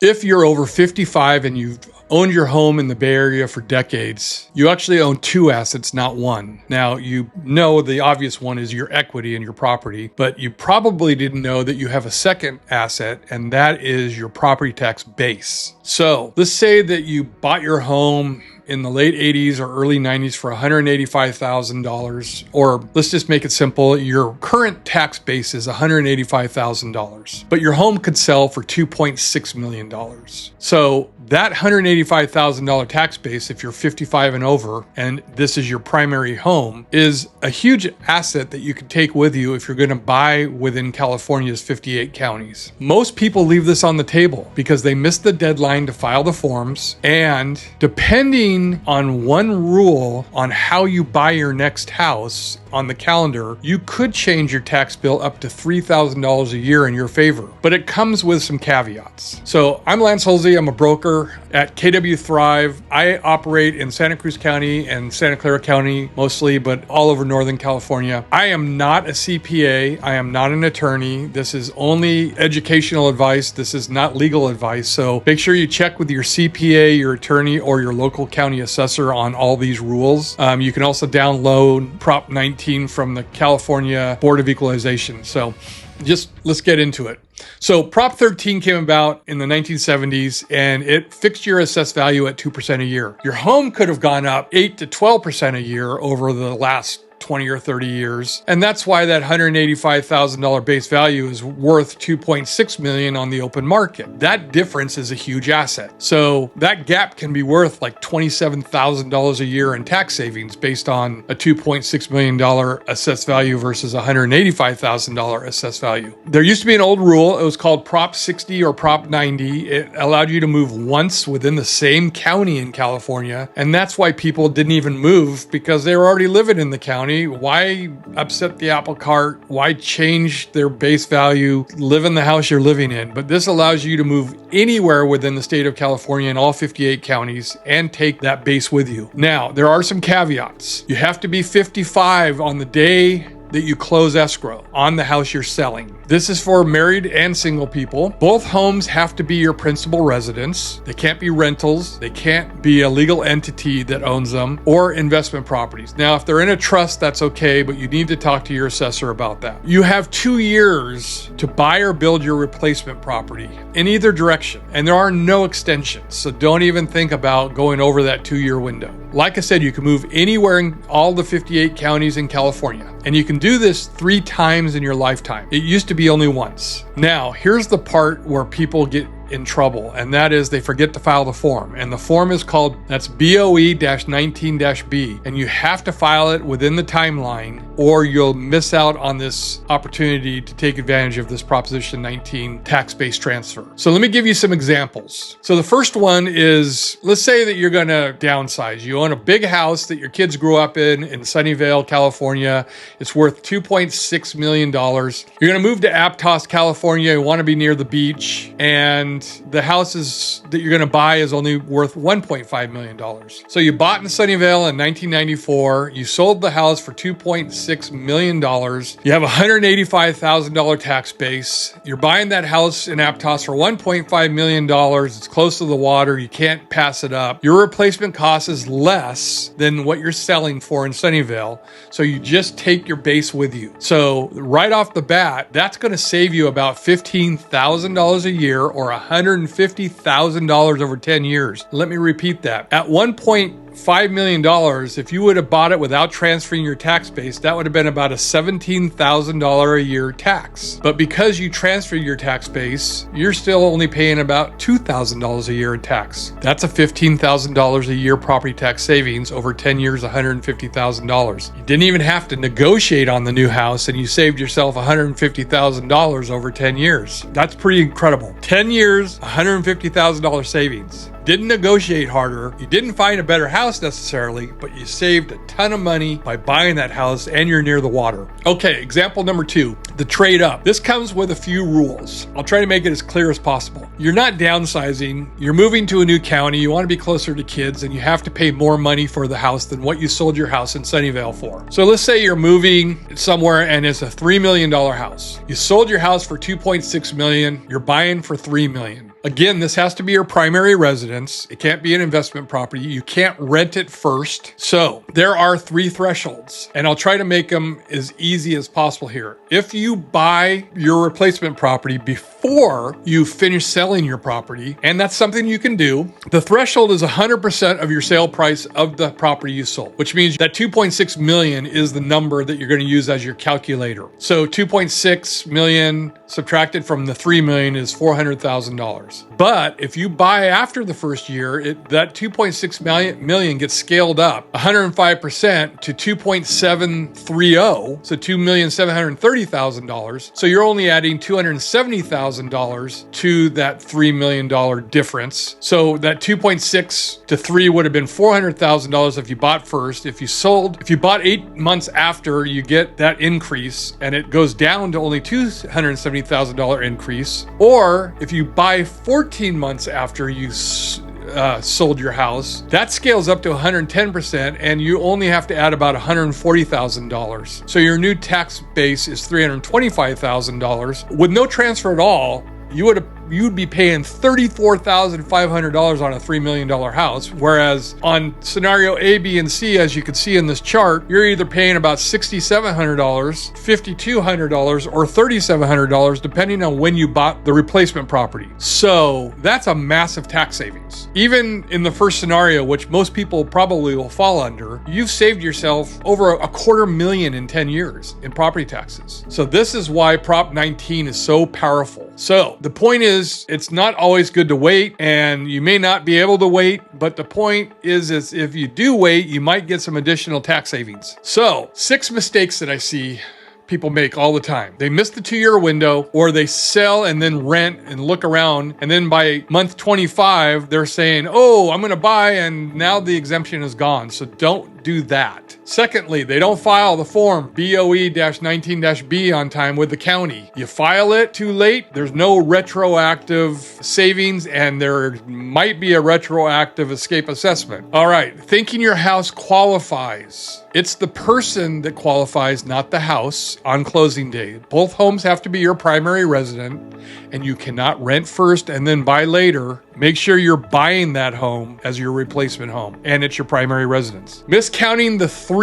If you're over 55 and you've owned your home in the Bay Area for decades, you actually own two assets, not one. Now, you know the obvious one is your equity in your property, but you probably didn't know that you have a second asset, and that is your property tax base. So let's say that you bought your home in the late 80s or early 90s for $185,000, or let's just make it simple, your current tax base is $185,000, but your home could sell for $2.6 million. So that $185,000 tax base, if you're 55 and over, and this is your primary home, is a huge asset that you can take with you if you're going to buy within California's 58 counties. Most people leave this on the table because they missed the deadline to file the forms, and depending on one rule on how you buy your next house on the calendar, you could change your tax bill up to $3,000 a year in your favor, but it comes with some caveats. So I'm Lance Hulsey. I'm a broker at KW Thrive. I operate in Santa Cruz County and Santa Clara County mostly, but all over Northern California. I am not a CPA. I am not an attorney. This is only educational advice. This is not legal advice. So make sure you check with your CPA, your attorney, or your local county assessor on all these rules. You can also download Prop 19 from the California Board of Equalization. So just let's get into it. So Prop 13 came about in the 1970s, and it fixed your assessed value at 2% a year. Your home could have gone up 8 to 12% a year over the last 20 or 30 years. And that's why that $185,000 base value is worth $2.6 million on the open market. That difference is a huge asset. So that gap can be worth like $27,000 a year in tax savings based on a $2.6 million assessed value versus $185,000 assessed value. There used to be an old rule. It was called Prop 60 or Prop 90. It allowed you to move once within the same county in California. And that's why people didn't even move, because they were already living in the county. Why upset the apple cart? Why change their base value? Live in the house you're living in. But this allows you to move anywhere within the state of California in all 58 counties and take that base with you. Now, there are some caveats. You have to be 55 on the day that you close escrow on the house you're selling. This is for married and single people. Both homes have to be your principal residence. They can't be rentals. They can't be a legal entity that owns them, or investment properties. Now, if they're in a trust, that's okay, but you need to talk to your assessor about that. You have 2 years to buy or build your replacement property in either direction, and there are no extensions, so don't even think about going over that 2-year window. Like I said, you can move anywhere in all the 58 counties in California, and you can do this 3 times in your lifetime. It used to be only once. Now, here's the part where people get in trouble, and that is they forget to file the form. And the form is called, that's BOE-19-B, and you have to file it within the timeline or you'll miss out on this opportunity to take advantage of this Proposition 19 tax-based transfer. So let me give you some examples. So the first one is, let's say that you're going to downsize. You own a big house that your kids grew up in Sunnyvale, California. It's worth $2.6 million. You're going to move to Aptos, California. You want to be near the beach, and the house that you're going to buy is only worth $1.5 million. So you bought in Sunnyvale in 1994. You sold the house for $2.6 million. You have a $185,000 tax base. You're buying that house in Aptos for $1.5 million. It's close to the water. You can't pass it up. Your replacement cost is less than what you're selling for in Sunnyvale. So you just take your base with you. So right off the bat, that's going to save you about $15,000 a year, or $150,000 over 10 years. Let me repeat that. At $1.5 million, if you would have bought it without transferring your tax base, that would have been about a $17,000 a year tax. But because you transferred your tax base, you're still only paying about $2,000 a year in tax. That's a $15,000 a year property tax savings over 10 years, $150,000. You didn't even have to negotiate on the new house, and you saved yourself $150,000 over 10 years. That's pretty incredible. 10 years, $150,000 savings. Didn't negotiate harder. You didn't find a better house necessarily, but you saved a ton of money by buying that house, and you're near the water. Okay, example number 2, the trade up. This comes with a few rules. I'll try to make it as clear as possible. You're not downsizing. You're moving to a new county. You want to be closer to kids, and you have to pay more money for the house than what you sold your house in Sunnyvale for. So let's say you're moving somewhere and it's a $3 million house. You sold your house for $2.6 million. You're buying for $3 million. Again, this has to be your primary residence. It can't be an investment property. You can't rent it first. So there are 3 thresholds, and I'll try to make them as easy as possible here. If you buy your replacement property before you finish selling your property, and that's something you can do, the threshold is 100% of your sale price of the property you sold, which means that 2.6 million is the number that you're going to use as your calculator. So 2.6 million subtracted from the 3 million is $400,000. But if you buy after the first year, that 2.6 million gets scaled up 105% to 2.730, so $2,730,000. So you're only adding $270,000 to that $3 million difference. So that 2.6 to 3 would have been $400,000 if you bought first. If you bought 8 months after, you get that increase, and it goes down to only $270,000 increase. Or if you buy 14 months after you sold your house, that scales up to 110%, and you only have to add about $140,000. So your new tax base is $325,000. With no transfer at all, you'd be paying $34,500 on a $3 million house, whereas on scenario A, B, and C, as you can see in this chart, you're either paying about $6,700, $5,200, or $3,700, depending on when you bought the replacement property. So that's a massive tax savings. Even in the first scenario, which most people probably will fall under, you've saved yourself over $250,000 in 10 years in property taxes. So this is why Prop 19 is so powerful. So the point is, it's not always good to wait, and you may not be able to wait, but the point is if you do wait, you might get some additional tax savings. So 6 mistakes that I see people make all the time. They miss the 2-year window, or they sell and then rent and look around, and then by month 25, they're saying, oh, I'm going to buy, and now the exemption is gone. So don't do that. Secondly, they don't file the form BOE-19-B on time with the county. You file it too late, there's no retroactive savings, and there might be a retroactive escape assessment. All right, thinking your house qualifies. It's the person that qualifies, not the house, on closing day. Both homes have to be your primary resident, and you cannot rent first and then buy later. Make sure you're buying that home as your replacement home, and it's your primary residence. Miscounting the 3.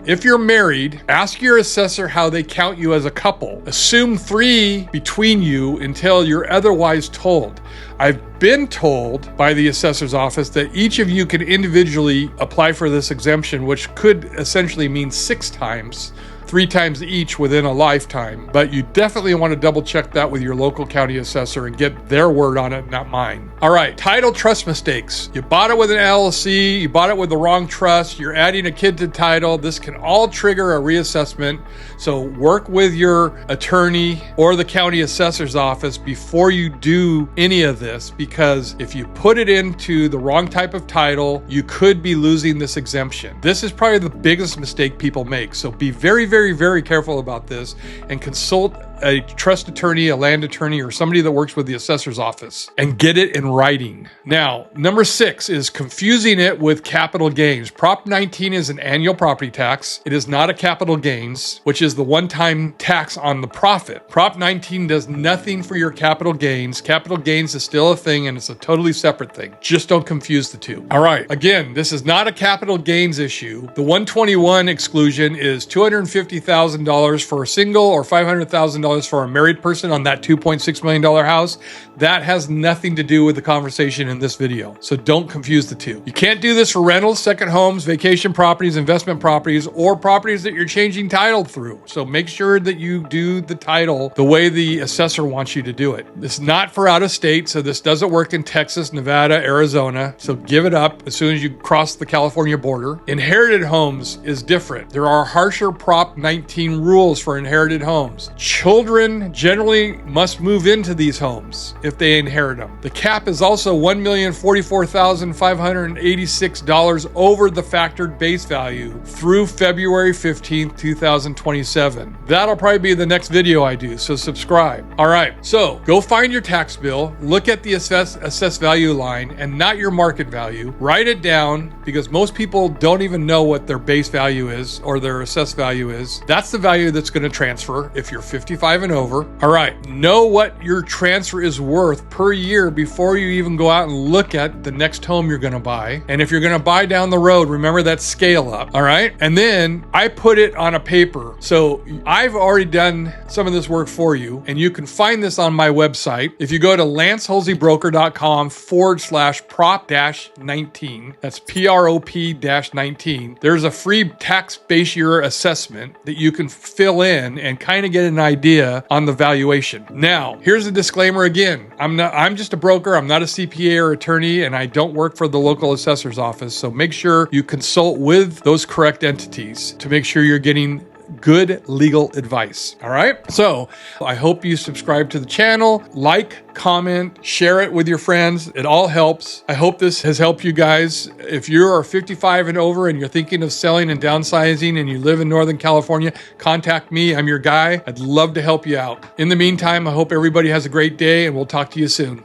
If you're married, ask your assessor how they count you as a couple. Assume 3 between you until you're otherwise told. I've been told by the assessor's office that each of you can individually apply for this exemption, which could essentially mean 6 times. 3 times each within a lifetime, but you definitely want to double check that with your local county assessor and get their word on it, not mine. All right, title trust mistakes. You bought it with an LLC, you bought it with the wrong trust, you're adding a kid to title. This can all trigger a reassessment. So work with your attorney or the county assessor's office before you do any of this, because if you put it into the wrong type of title, you could be losing this exemption. This is probably the biggest mistake people make. So be very, very, very careful about this, and consult a trust attorney, a land attorney, or somebody that works with the assessor's office, and get it in writing. Now, number 6 is confusing it with capital gains. Prop 19 is an annual property tax. It is not a capital gains, which is the one-time tax on the profit. Prop 19 does nothing for your capital gains. Capital gains is still a thing, and it's a totally separate thing. Just don't confuse the two. All right, again, this is not a capital gains issue. The 121 exclusion is $250,000 for a single, or $500,000 for a married person on that $2.6 million house. That has nothing to do with the conversation in this video. So don't confuse the two. You can't do this for rentals, second homes, vacation properties, investment properties, or properties that you're changing title through. So make sure that you do the title the way the assessor wants you to do it. This is not for out of state, so this doesn't work in Texas, Nevada, Arizona. So give it up as soon as you cross the California border. Inherited homes is different. There are harsher Prop 19 rules for inherited homes. Children generally must move into these homes if they inherit them. The cap is also $1,044,586 over the factored base value through February 15th, 2027. That'll probably be the next video I do, so subscribe. All right, so go find your tax bill, look at the assessed value line and not your market value. Write it down, because most people don't even know what their base value is or their assessed value is. That's the value that's going to transfer if you're 55 55 and over. All right, know what your transfer is worth per year before you even go out and look at the next home you're going to buy. And if you're going to buy down the road, remember that scale up. All right. And then I put it on a paper. So I've already done some of this work for you, and you can find this on my website. If you go to lancehulseybroker.com/prop-19, that's PROP-19, there's a free tax base year assessment that you can fill in and kind of get an idea on the valuation. Now, here's a disclaimer again. I'm just a broker. I'm not a CPA or attorney, and I don't work for the local assessor's office. So make sure you consult with those correct entities to make sure you're getting good legal advice. All right. So I hope you subscribe to the channel, like, comment, share it with your friends. It all helps. I hope this has helped you guys. If you are 55 and over and you're thinking of selling and downsizing and you live in Northern California, contact me. I'm your guy. I'd love to help you out. In the meantime, I hope everybody has a great day, and we'll talk to you soon.